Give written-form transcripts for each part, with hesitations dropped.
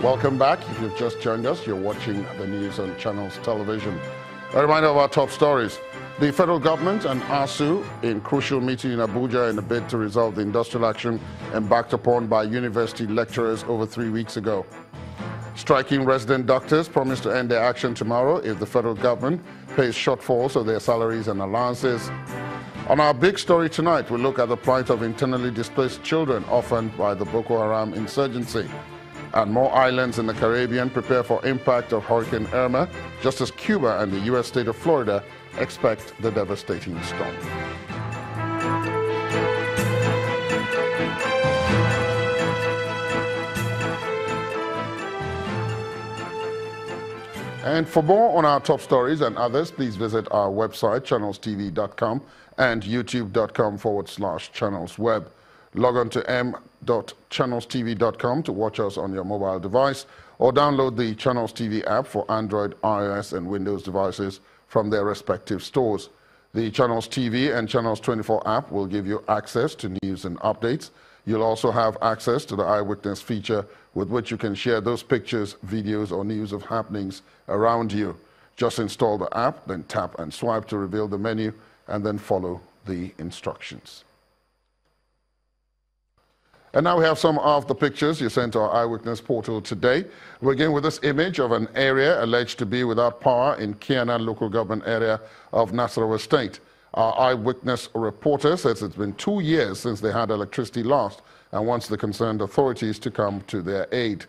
Welcome back. If you've just joined us, you're watching the news on Channels Television. A reminder of our top stories. The federal government and ASU in crucial meeting in Abuja in a bid to resolve the industrial action embarked upon by university lecturers over 3 weeks ago. Striking resident doctors promised to end their action tomorrow if the federal government pays shortfalls of their salaries and allowances. On our big story tonight, we look at the plight of internally displaced children orphaned by the Boko Haram insurgency. And more islands in the Caribbean prepare for impact of Hurricane Irma, just as Cuba and the U.S. state of Florida expect the devastating storm. And for more on our top stories and others, please visit our website, channelstv.com and youtube.com/channelsweb. Log on to m.channelstv.com to watch us on your mobile device or download the Channels TV app for Android, iOS, and Windows devices from their respective stores. The Channels TV and Channels 24 app will give you access to news and updates. You'll also have access to the Eyewitness feature with which you can share those pictures, videos, or news of happenings around you. Just install the app, then tap and swipe to reveal the menu, and then follow the instructions. And now we have some of the pictures you sent to our Eyewitness portal today. We begin with this image of an area alleged to be without power in Kiana local government area of Nasarawa State. Our Eyewitness reporter says it's been 2 years since they had electricity lost and wants the concerned authorities to come to their aid.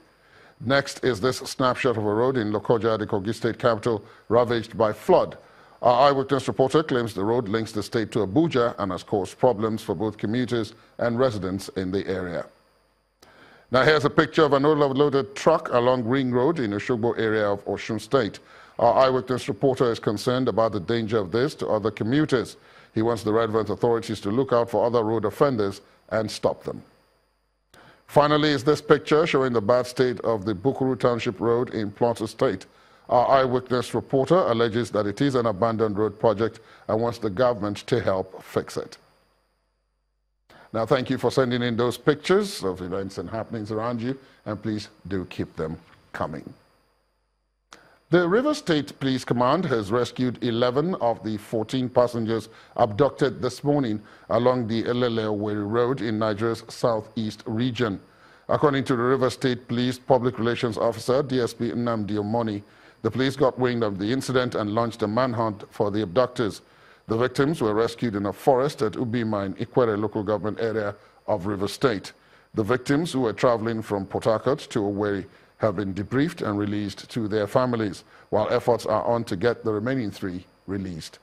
Next is this snapshot of a road in Lokoja, the Kogi State capital, ravaged by flood. Our Eyewitness reporter claims the road links the state to Abuja and has caused problems for both commuters and residents in the area. Now here's a picture of an overloaded truck along Ring Road in Oshogbo area of Osun State. Our Eyewitness reporter is concerned about the danger of this to other commuters. He wants the relevant authorities to look out for other road offenders and stop them. Finally is this picture showing the bad state of the Bukuru Township Road in Plateau State. Our Eyewitness reporter alleges that it is an abandoned road project and wants the government to help fix it. Now, thank you for sending in those pictures of events and happenings around you, and please do keep them coming. The Rivers State Police Command has rescued 11 of the 14 passengers abducted this morning along the Elele-Owerri Road in Nigeria's southeast region. According to the Rivers State Police Public Relations Officer, DSP Nnamdi Omoni, the police got wind of the incident and launched a manhunt for the abductors. The victims were rescued in a forest at Ubima in Ikwere local government area of Rivers State. The victims, who were traveling from Port Harcourt to Owerri, have been debriefed and released to their families, while efforts are on to get the remaining 3 released.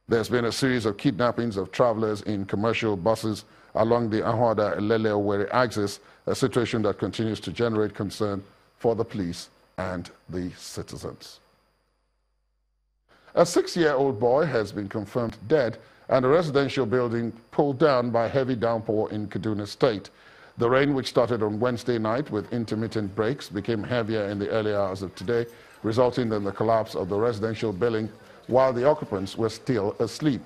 There's been a series of kidnappings of travelers in commercial buses along the Ahwada-Elele-Owerri axis, a situation that continues to generate concern for the police and the citizens. A 6-year-old boy has been confirmed dead and a residential building pulled down by heavy downpour in Kaduna State. The rain, which started on Wednesday night with intermittent breaks, became heavier in the early hours of today, resulting in the collapse of the residential building while the occupants were still asleep.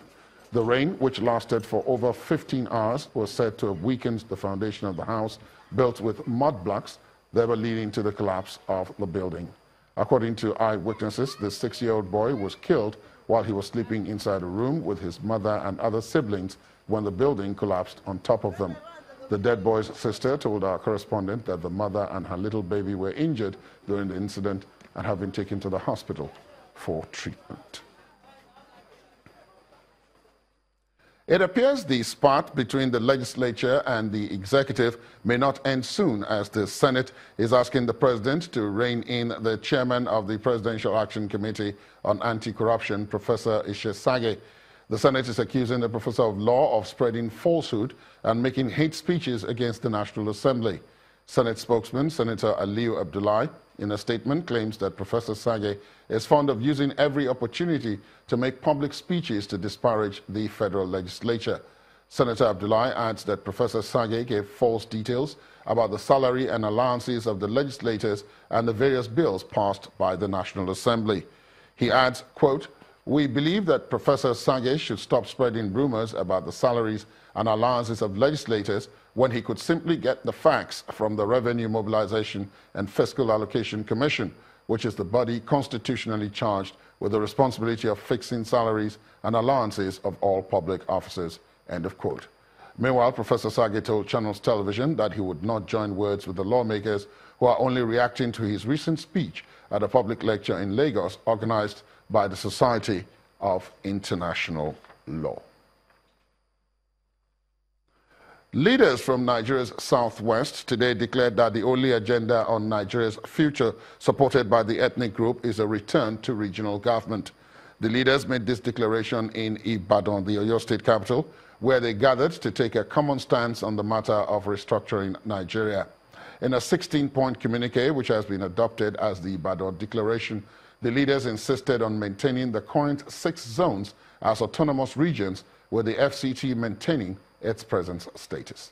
The rain, which lasted for over 15 hours, was said to have weakened the foundation of the house, built with mud blocks, thereby leading to the collapse of the building. According to eyewitnesses, the 6-year-old boy was killed while he was sleeping inside a room with his mother and other siblings when the building collapsed on top of them. The dead boy's sister told our correspondent that the mother and her little baby were injured during the incident and have been taken to the hospital for treatment. It appears the spat between the legislature and the executive may not end soon, as the Senate is asking the president to rein in the chairman of the Presidential Action Committee on Anti-Corruption, Professor Ishe Sage. The Senate is accusing the professor of law of spreading falsehood and making hate speeches against the National Assembly. Senate spokesman Senator Aliyu Abdullahi, in a statement, claims that Professor Sage is fond of using every opportunity to make public speeches to disparage the federal legislature. Senator Abdullahi adds that Professor Sage gave false details about the salary and allowances of the legislators and the various bills passed by the National Assembly. He adds, quote, We believe that Professor Sage should stop spreading rumors about the salaries and allowances of legislators when he could simply get the facts from the Revenue Mobilization and Fiscal Allocation Commission, which is the body constitutionally charged with the responsibility of fixing salaries and allowances of all public officers." End of quote. Meanwhile, Professor Sage told Channels Television that he would not join words with the lawmakers who are only reacting to his recent speech at a public lecture in Lagos organized by the Society of International Law. Leaders from Nigeria's southwest today declared that the only agenda on Nigeria's future supported by the ethnic group is a return to regional government. The leaders made this declaration in Ibadan, the Oyo State capital, where they gathered to take a common stance on the matter of restructuring Nigeria. In a 16-point communique, which has been adopted as the Ibadan Declaration, the leaders insisted on maintaining the current 6 zones as autonomous regions, with the FCT maintaining its present status.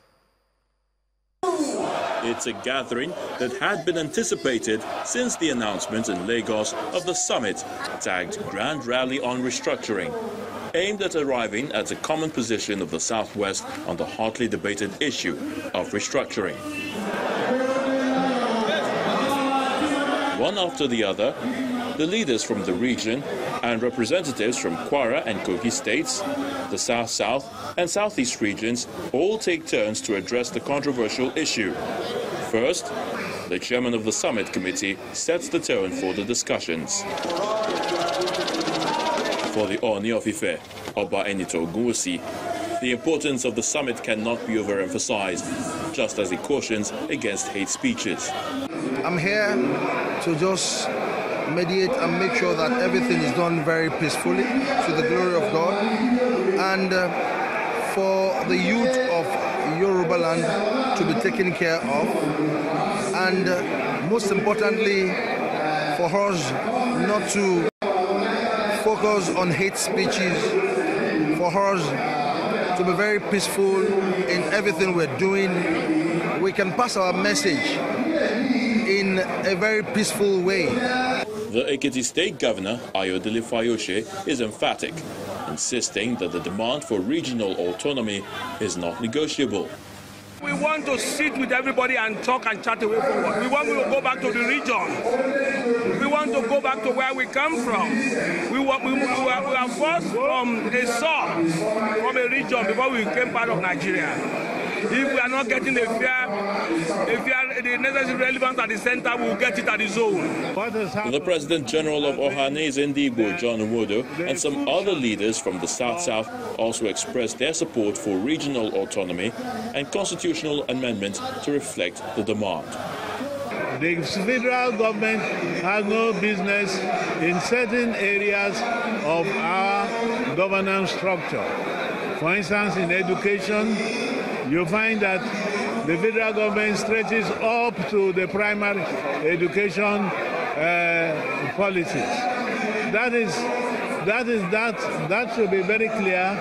It's a gathering that had been anticipated since the announcement in Lagos of the summit tagged Grand Rally on Restructuring, aimed at arriving at a common position of the Southwest on the hotly debated issue of restructuring. One after the other, the leaders from the region and representatives from Kwara and Kogi states, the South-South and Southeast regions all take turns to address the controversial issue. First, the chairman of the summit committee sets the tone for the discussions. For the Oni of Ife, Oba Enito Ogunwusi, the importance of the summit cannot be overemphasized, just as he cautions against hate speeches. I'm here to just mediate and make sure that everything is done very peacefully to the glory of God, and for the youth of Yoruba land to be taken care of, and most importantly for us not to focus on hate speeches, for us to be very peaceful in everything we're doing. We can pass our message in a very peaceful way. The Ekiti State Governor, Ayodele Fayose, is emphatic, insisting that the demand for regional autonomy is not negotiable. We want to sit with everybody and talk and chat away forward. We want to go back to the region. We want to go back to where we come from. We are first from a source, from a region before we became part of Nigeria. If we are not getting the necessary relevance at the center, we will get it at the zone. The President General of Ohanese Ndigbo, John Nwodo, and some other leaders from the South-South also expressed their support for regional autonomy and constitutional amendment to reflect the demand. The federal government has no business in certain areas of our governance structure. For instance, in education, you find that the federal government stretches up to the primary education policies. That should be very clear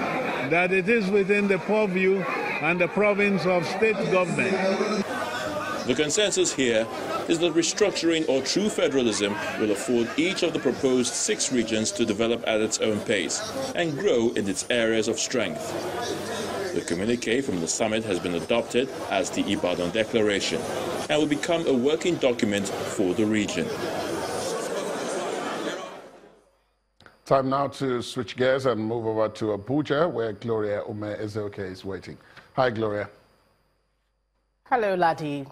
that it is within the purview and the province of state government. The consensus here is that restructuring or true federalism will afford each of the proposed 6 regions to develop at its own pace and grow in its areas of strength. The communique from the summit has been adopted as the Ibadan Declaration and will become a working document for the region. Time now to switch gears and move over to Abuja, where Gloria Ume-Ezeoke is waiting. Hi, Gloria. Hello, Ladi.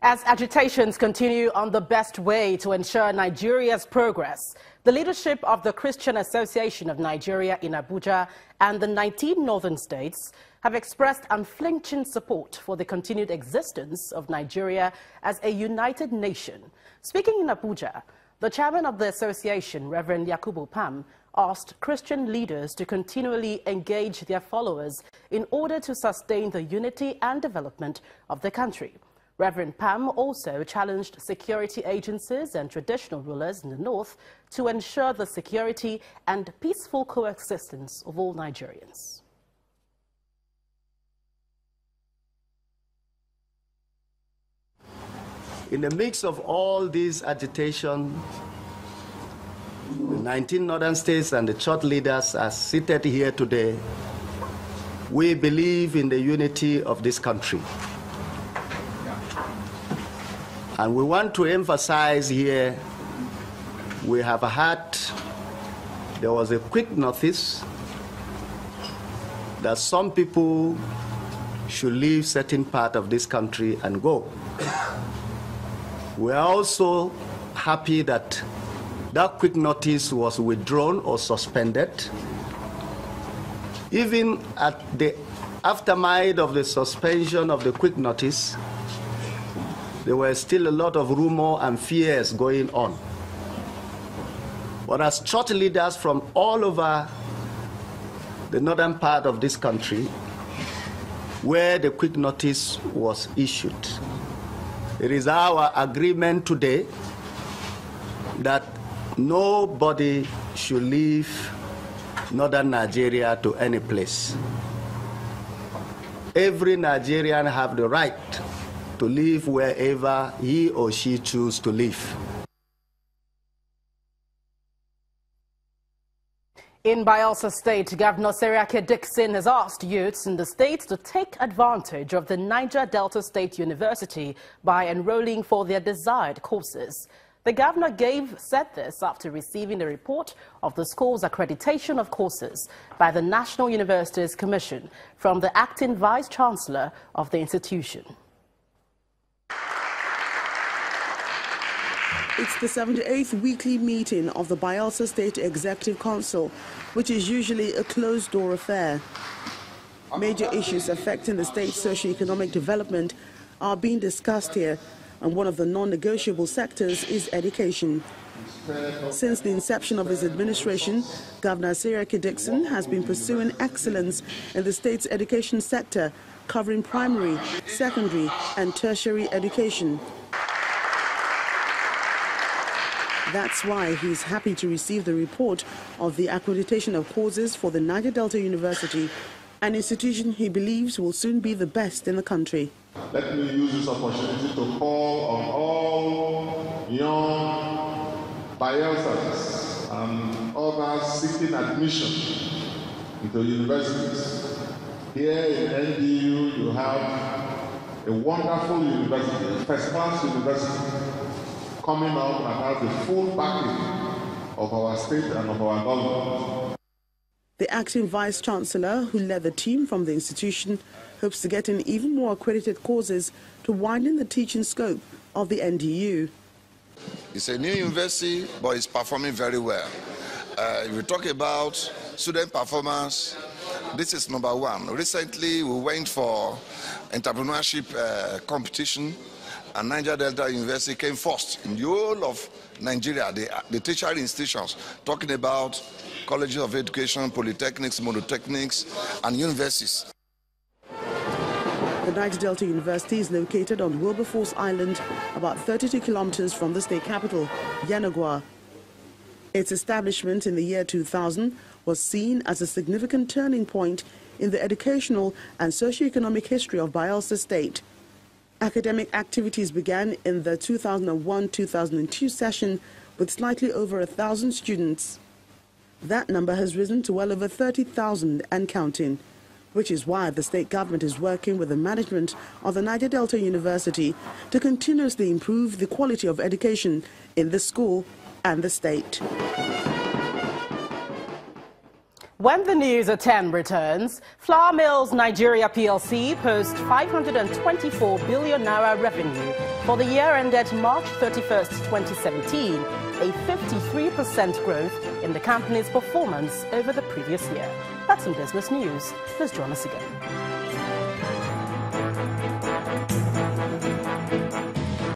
As agitations continue on the best way to ensure Nigeria's progress, the leadership of the Christian Association of Nigeria in Abuja and the 19 northern states have expressed unflinching support for the continued existence of Nigeria as a united nation. Speaking in Abuja, the chairman of the association, Reverend Yakubu Pam, asked Christian leaders to continually engage their followers in order to sustain the unity and development of the country. Reverend Pam also challenged security agencies and traditional rulers in the north to ensure the security and peaceful coexistence of all Nigerians. In the mix of all these agitations, The 19 northern states and the church leaders are seated here today. We believe in the unity of this country. And we want to emphasize here, we have had, there was a quick notice that some people should leave certain part of this country and go. We are also happy that that quick notice was withdrawn or suspended. Even at the aftermath of the suspension of the quick notice, there were still a lot of rumor and fears going on. But as church leaders from all over the northern part of this country, where the quick notice was issued, it is our agreement today that nobody should leave northern Nigeria to any place. Every Nigerian have the right to live wherever he or she chooses to live. In Bayelsa State, Governor Seriake Dickson has asked youths in the state to take advantage of the Niger Delta State University by enrolling for their desired courses. The governor said this after receiving a report of the school's accreditation of courses by the National Universities Commission from the acting vice-chancellor of the institution. It's the 78th weekly meeting of the Bayelsa State Executive Council, which is usually a closed-door affair. Major issues affecting the state's socio-economic development are being discussed here, and one of the non-negotiable sectors is education. Since the inception of his administration, Governor Seriake Dickson has been pursuing excellence in the state's education sector, covering primary, secondary, and tertiary education. That's why he's happy to receive the report of the accreditation of courses for the Niger Delta University, an institution he believes will soon be the best in the country. Let me use this opportunity to call on all young Bayelsans and others seeking admission into universities. Here in NDU, you have a wonderful university, a first-class university, coming up and has the full backing of our state and of our government. The acting vice-chancellor, who led the team from the institution, hopes to get in even more accredited courses to widen the teaching scope of the NDU. It's a new university, but it's performing very well. If we talk about student performance, this is number one. Recently, we went for entrepreneurship competition, and Niger Delta University came first in the whole of Nigeria, the tertiary institutions, talking about colleges of education, polytechnics, monotechnics, and universities. The Niger Delta University is located on Wilberforce Island, about 32 kilometers from the state capital, Yenagoa. Its establishment in the year 2000 was seen as a significant turning point in the educational and socio-economic history of Bayelsa State. Academic activities began in the 2001-2002 session with slightly over 1,000 students. That number has risen to well over 30,000 and counting, which is why the state government is working with the management of the Niger Delta University to continuously improve the quality of education in the school and the state. When the news at 10 returns, Flour Mills Nigeria PLC posts 524 billion naira revenue for the year ended March 31st, 2017, a 53% growth in the company's performance over the previous year. That's in business news. Let's join us again.